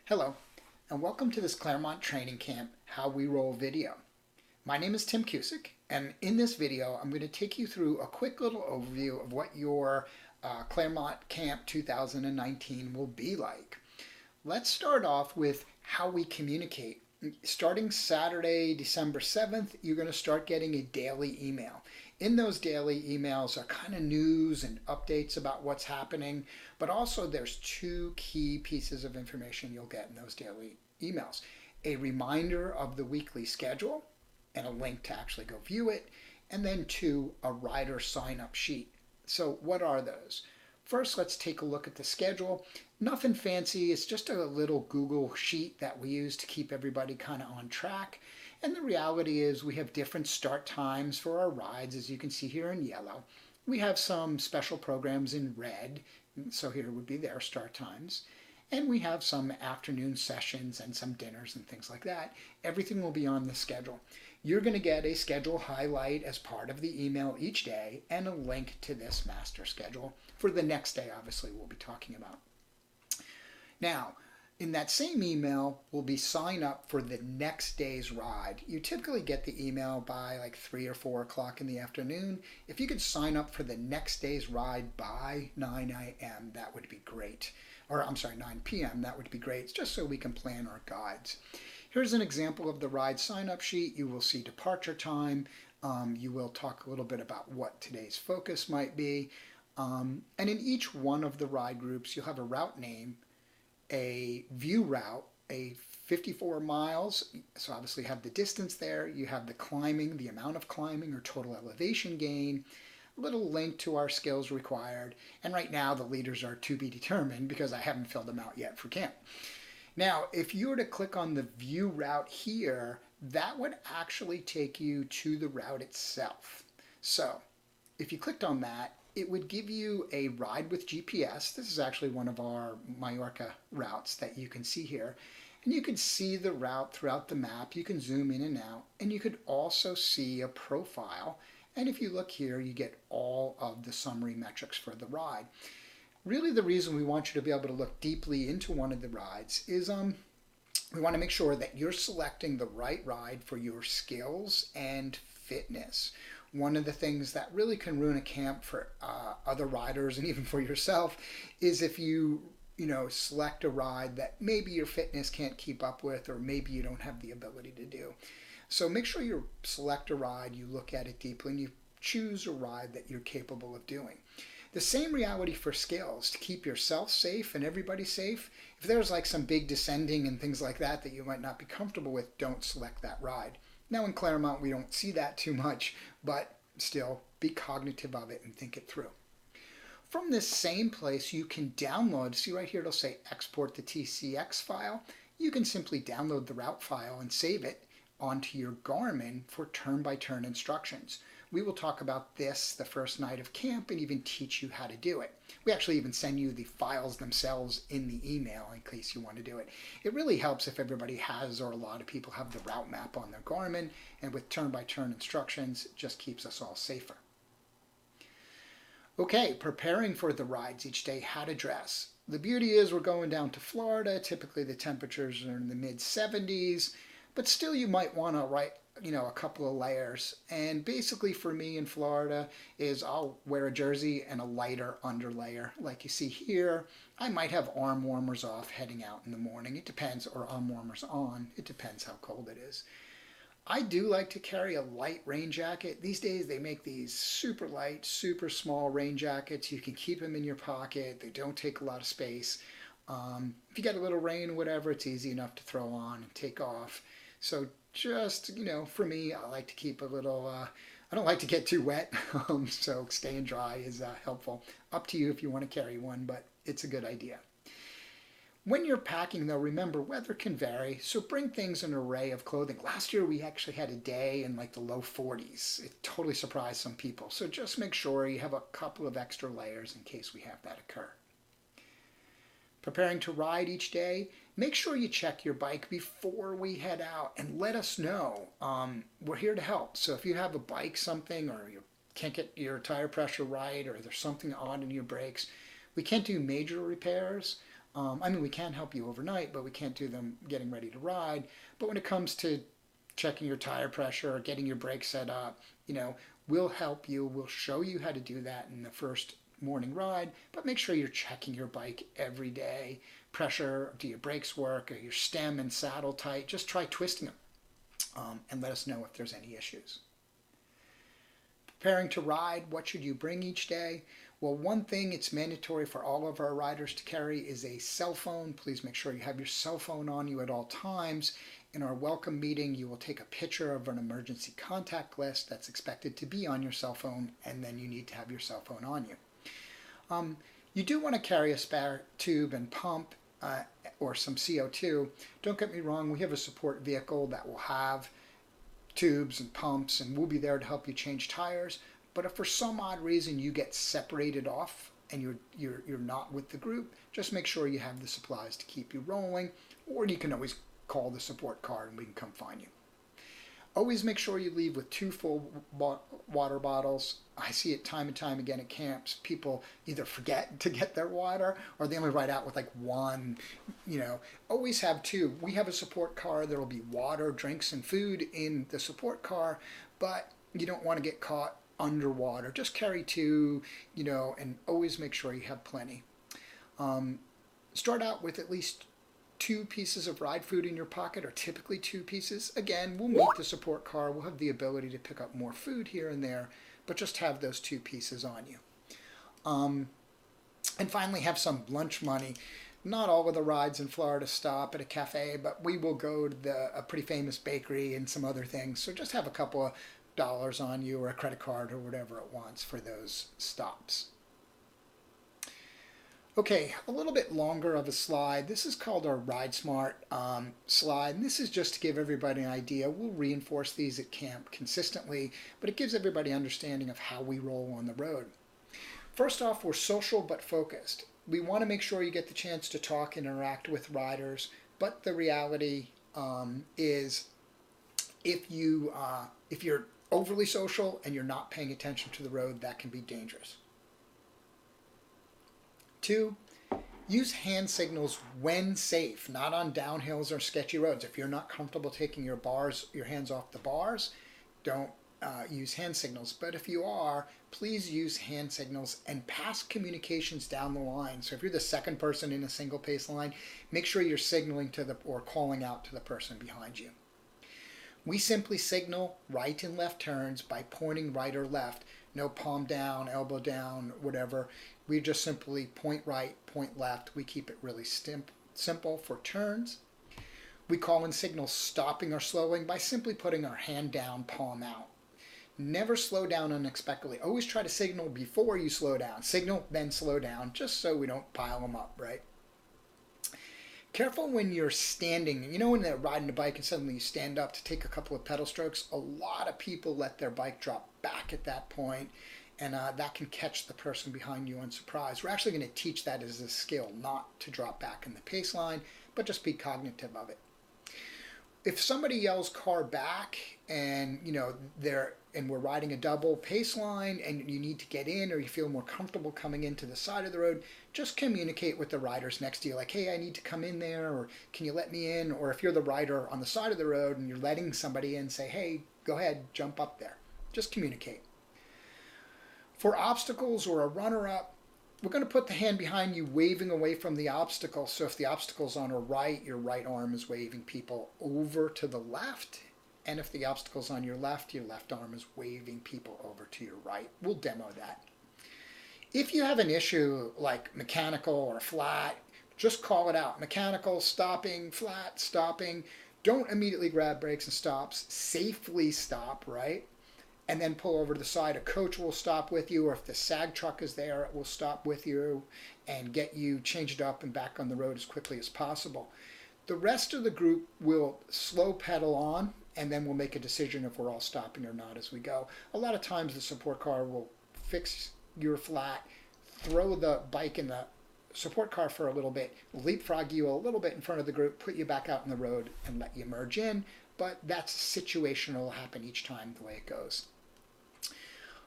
Hello, and welcome to this Clermont Training Camp How We Roll video. My name is Tim Cusick, and in this video I'm going to take you through a quick little overview of what your Clermont Camp 2019 will be like. Let's start off with how we communicate. Starting Saturday, December 7th, you're going to start getting a daily email. In those daily emails are kind of news and updates about what's happening, but also there's two key pieces of information you'll get in those daily emails. A reminder of the weekly schedule and a link to actually go view it, and then two, a rider sign-up sheet. So what are those? First, let's take a look at the schedule. Nothing fancy, it's just a little Google sheet that we use to keep everybody kind of on track. And the reality is we have different start times for our rides, as you can see here in yellow. We have some special programs in red, so here would be their start times. And we have some afternoon sessions and some dinners and things like that. Everything will be on the schedule. You're going to get a schedule highlight as part of the email each day and a link to this master schedule for the next day, obviously, we'll be talking about. Now, in that same email will be sign up for the next day's ride. You typically get the email by like 3 or 4 o'clock in the afternoon. If you could sign up for the next day's ride by 9 a.m., that would be great. Or I'm sorry, 9 p.m., that would be great, just so we can plan our guides. Here's an example of the ride sign-up sheet. You will see departure time. You will talk a little bit about what today's focus might be. And in each one of the ride groups, you'll have a route name, a view route, a 54 miles, so obviously you have the distance there, you have the climbing, the amount of climbing or total elevation gain, a little link to our skills required, and right now the leaders are to be determined because I haven't filled them out yet for camp. Now, if you were to click on the view route here, that would actually take you to the route itself. So, if you clicked on that, it would give you a ride with GPS. This is actually one of our Mallorca routes that you can see here. And you can see the route throughout the map. You can zoom in and out. And you could also see a profile. And if you look here, you get all of the summary metrics for the ride. Really, the reason we want you to be able to look deeply into one of the rides is we want to make sure that you're selecting the right ride for your skills and fitness. One of the things that really can ruin a camp for other riders and even for yourself is if you select a ride that maybe your fitness can't keep up with, or maybe you don't have the ability to do. So make sure you select a ride, you look at it deeply, and you choose a ride that you're capable of doing. The same reality for skills, to keep yourself safe and everybody safe. If there's like some big descending and things like that that you might not be comfortable with, don't select that ride. Now in Clermont we don't see that too much, but still be cognitive of it and think it through. From this same place you can download, see right here it'll say export the TCX file. You can simply download the route file and save it onto your Garmin for turn-by-turn instructions. We will talk about this the first night of camp and even teach you how to do it. We actually even send you the files themselves in the email in case you want to do it. It really helps if everybody has, or a lot of people have, the route map on their Garmin, and with turn-by-turn instructions, it just keeps us all safer. Okay, preparing for the rides each day, how to dress. The beauty is we're going down to Florida. Typically the temperatures are in the mid-70s, but still you might want to a couple of layers. And basically for me in Florida is I'll wear a jersey and a lighter underlayer like you see here. I might have arm warmers off heading out in the morning. It depends, or arm warmers on. It depends how cold it is. I do like to carry a light rain jacket. These days they make these super light, super small rain jackets. You can keep them in your pocket. They don't take a lot of space. If you get a little rain or whatever, it's easy enough to throw on and take off. So just, for me, I like to keep a little, I don't like to get too wet, so staying dry is helpful. Up to you if you want to carry one, but it's a good idea. When you're packing, though, remember, weather can vary, so bring things in an array of clothing. Last year, we actually had a day in like the low 40s. It totally surprised some people, so just make sure you have a couple of extra layers in case we have that occur. Preparing to ride each day, make sure you check your bike before we head out and let us know. We're here to help. So if you have a bike something, or you can't get your tire pressure right, or there's something odd in your brakes, we can't do major repairs. I mean, we can help you overnight, but we can't do them getting ready to ride. But when it comes to checking your tire pressure or getting your brakes set up, we'll help you. We'll show you how to do that in the first morning ride, but make sure you're checking your bike every day. Pressure, do your brakes work? Are your stem and saddle tight? Just try twisting them and let us know if there's any issues. Preparing to ride, what should you bring each day? Well, one thing it's mandatory for all of our riders to carry is a cell phone. Please make sure you have your cell phone on you at all times. In our welcome meeting, you will take a picture of an emergency contact list that's expected to be on your cell phone, and then you need to have your cell phone on you. You do want to carry a spare tube and pump or some CO2. Don't get me wrong, we have a support vehicle that will have tubes and pumps, and we'll be there to help you change tires. But if for some odd reason you get separated off and you're not with the group, just make sure you have the supplies to keep you rolling, or you can always call the support car and we can come find you. Always make sure you leave with 2 full water bottles. I see it time and time again at camps. People either forget to get their water or they only ride out with like 1. Always have 2. We have a support car. There will be water, drinks, and food in the support car, but you don't want to get caught underwater. Just carry 2, and always make sure you have plenty. Start out with at least 2 pieces of ride food in your pocket, or typically 2 pieces. Again, we'll meet the support car. We'll have the ability to pick up more food here and there, but just have those 2 pieces on you. And finally, have some lunch money. Not all of the rides in Florida stop at a cafe, but we will go to a pretty famous bakery and some other things. So just have a couple of dollars on you, or a credit card, or whatever it wants for those stops. Okay, a little bit longer of a slide. This is called our Ride Smart slide, and this is just to give everybody an idea. We'll reinforce these at camp consistently, but it gives everybody an understanding of how we roll on the road. First off, we're social but focused. We want to make sure you get the chance to talk and interact with riders, but the reality is if you're overly social and you're not paying attention to the road, that can be dangerous. 2, use hand signals when safe, not on downhills or sketchy roads. If you're not comfortable taking your hands off the bars, don't use hand signals. But if you are, please use hand signals and pass communications down the line. So if you're the second person in a single pace line, make sure you're signaling to or calling out to the person behind you. We simply signal right and left turns by pointing right or left. No palm down, elbow down, whatever. We just simply point right, point left. We keep it really simple for turns. We call in signals stopping or slowing by simply putting our hand down, palm out. Never slow down unexpectedly. Always try to signal before you slow down. Signal, then slow down, just so we don't pile them up, right? Careful when you're standing. When they're riding a bike and suddenly you stand up to take a couple of pedal strokes, a lot of people let their bike drop back at that point, and that can catch the person behind you unsurprised. We're actually going to teach that as a skill, not to drop back in the pace line, but just be cognitive of it. If somebody yells car back and we're riding a double pace line and you need to get in, or you feel more comfortable coming into the side of the road, just communicate with the riders next to you, like, hey, I need to come in there, or can you let me in? Or if you're the rider on the side of the road and you're letting somebody in, say, hey, go ahead, jump up there. Just communicate. For obstacles or a runner-up, we're going to put the hand behind you waving away from the obstacle. So if the obstacle's on our right, your right arm is waving people over to the left. And if the obstacle's on your left arm is waving people over to your right. We'll demo that. If you have an issue like mechanical or flat, just call it out. Mechanical, stopping, flat, stopping. Don't immediately grab brakes and stops. Safely stop, right? And then pull over to the side. A coach will stop with you, or if the SAG truck is there, it will stop with you and get you changed up and back on the road as quickly as possible. The rest of the group will slow pedal on, and then we'll make a decision if we're all stopping or not as we go. A lot of times the support car will fix your flat, throw the bike in the support car for a little bit, leapfrog you a little bit in front of the group, put you back out on the road and let you merge in. But that's situational, will happen each time the way it goes.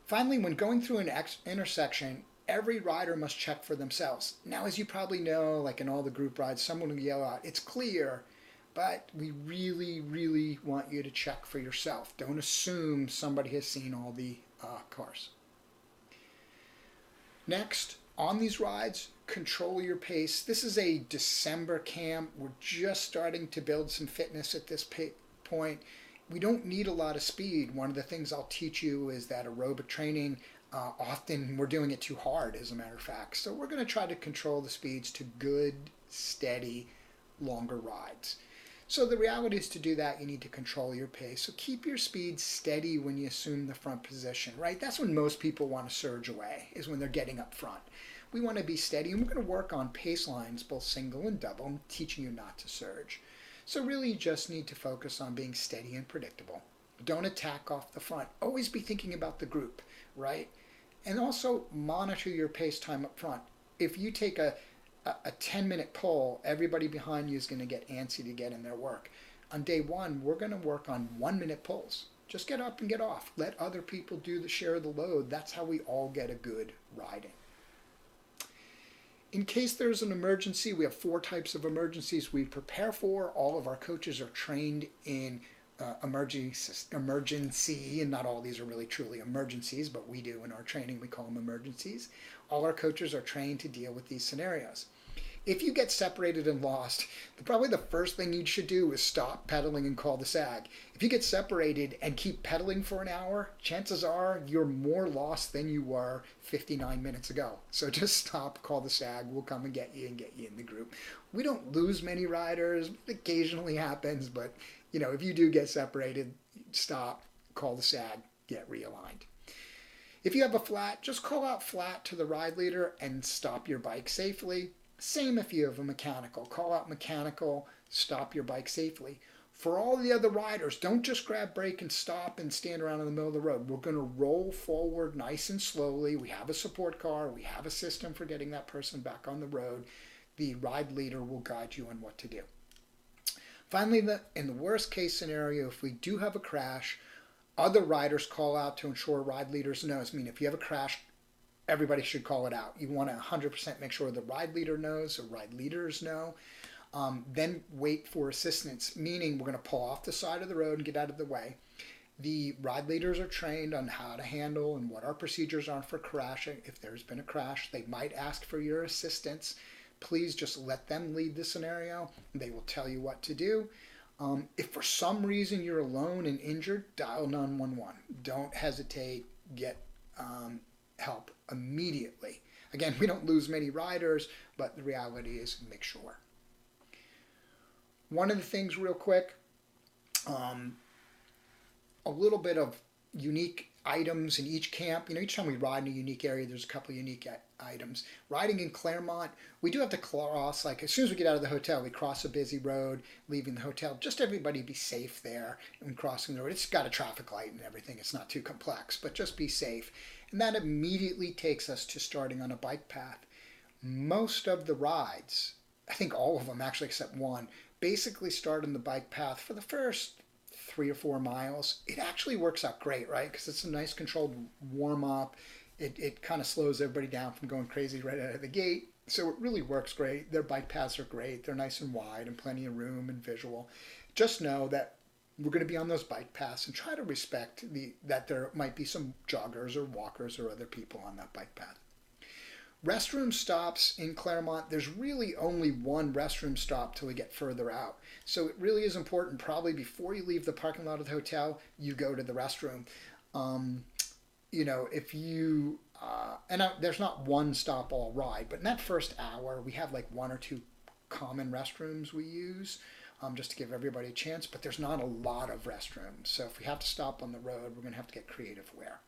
Finally, when going through an intersection, every rider must check for themselves. Now, as you probably know, like in all the group rides, someone will yell out, "It's clear," but we really, really want you to check for yourself. Don't assume somebody has seen all the cars. Next, on these rides, control your pace. This is a December camp. We're just starting to build some fitness at this point. We don't need a lot of speed. One of the things I'll teach you is that aerobic training, often we're doing it too hard, as a matter of fact. So we're going to try to control the speeds to good, steady, longer rides. So the reality is, to do that, you need to control your pace. So keep your speed steady when you assume the front position, right? That's when most people want to surge away, is when they're getting up front. We want to be steady, and we're going to work on pace lines, both single and double. I'm teaching you not to surge. So really, you just need to focus on being steady and predictable. Don't attack off the front. Always be thinking about the group, right? And also monitor your pace time up front. If you take a 10-minute pull, everybody behind you is going to get antsy to get in their work. On day one, we're going to work on 1-minute pulls. Just get up and get off. Let other people do the share of the load. That's how we all get a good riding. In case there's an emergency, we have 4 types of emergencies we prepare for. All of our coaches are trained in emergency, and not all these are really truly emergencies, but we do in our training. We call them emergencies. All our coaches are trained to deal with these scenarios. If you get separated and lost, probably the first thing you should do is stop pedaling and call the SAG. If you get separated and keep pedaling for an hour, chances are you're more lost than you were 59 minutes ago. So just stop, call the SAG. We'll come and get you in the group. We don't lose many riders. It occasionally happens, but if you do get separated, stop, call the SAG, get realigned. If you have a flat, just call out flat to the ride leader and stop your bike safely. Same if you have a mechanical. Call out mechanical, stop your bike safely. For all the other riders, don't just grab brake and stop and stand around in the middle of the road. We're going to roll forward nice and slowly. We have a support car. We have a system for getting that person back on the road. The ride leader will guide you on what to do. Finally, in the worst case scenario, if we do have a crash, other riders call out to ensure ride leaders know. I mean, if you have a crash, everybody should call it out. You want to 100% make sure the ride leader knows, or ride leaders know. Then wait for assistance, meaning we're going to pull off the side of the road and get out of the way. The ride leaders are trained on how to handle and what our procedures are for crashing. If there's been a crash, they might ask for your assistance. Please just let them lead the scenario. They will tell you what to do. If for some reason you're alone and injured, dial 911. Don't hesitate. Get help immediately. Again, we don't lose many riders, but the reality is, make sure. One of the things real quick, a little bit of unique items in each camp. Each time we ride in a unique area, there's a couple of unique items. Riding in Clermont, we do have to cross, like as soon as we get out of the hotel, we cross a busy road, leaving the hotel. Just everybody be safe there and crossing the road. It's got a traffic light and everything. It's not too complex, but just be safe. And that immediately takes us to starting on a bike path. Most of the rides, I think all of them actually except one, basically start on the bike path for the first 3 or 4 miles. It actually works out great, right? Because it's a nice controlled warm up. It kind of slows everybody down from going crazy right out of the gate. So it really works great. Their bike paths are great. They're nice and wide and plenty of room and visual. Just know that we're going to be on those bike paths, and try to respect that there might be some joggers or walkers or other people on that bike path. Restroom stops in Clermont, there's really only one restroom stop till we get further out. So it really is important, probably before you leave the parking lot of the hotel, you go to the restroom. If you, there's not one stop all ride, but in that first hour, we have like 1 or 2 common restrooms we use, just to give everybody a chance, but there's not a lot of restrooms. So if we have to stop on the road, we're going to have to get creative where.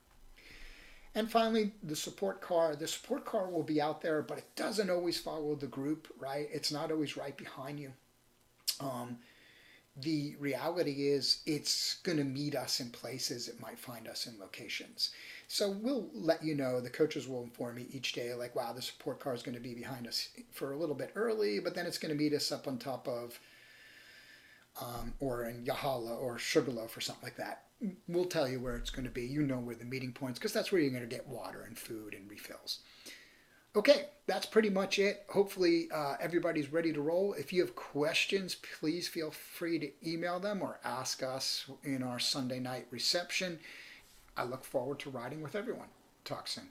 And finally, the support car. The support car will be out there, but it doesn't always follow the group, right? It's not always right behind you. The reality is it's going to meet us in places. It might find us in locations. So we'll let you know. The coaches will inform me each day, like, wow, the support car is going to be behind us for a little bit early, but then it's going to meet us up on top of, or in Yahala or Sugarloaf or something like that. We'll tell you where it's going to be. You know where the meeting points, because that's where you're going to get water and food and refills. Okay, that's pretty much it. Hopefully, everybody's ready to roll. If you have questions, please feel free to email them or ask us in our Sunday night reception. I look forward to riding with everyone. Talk soon.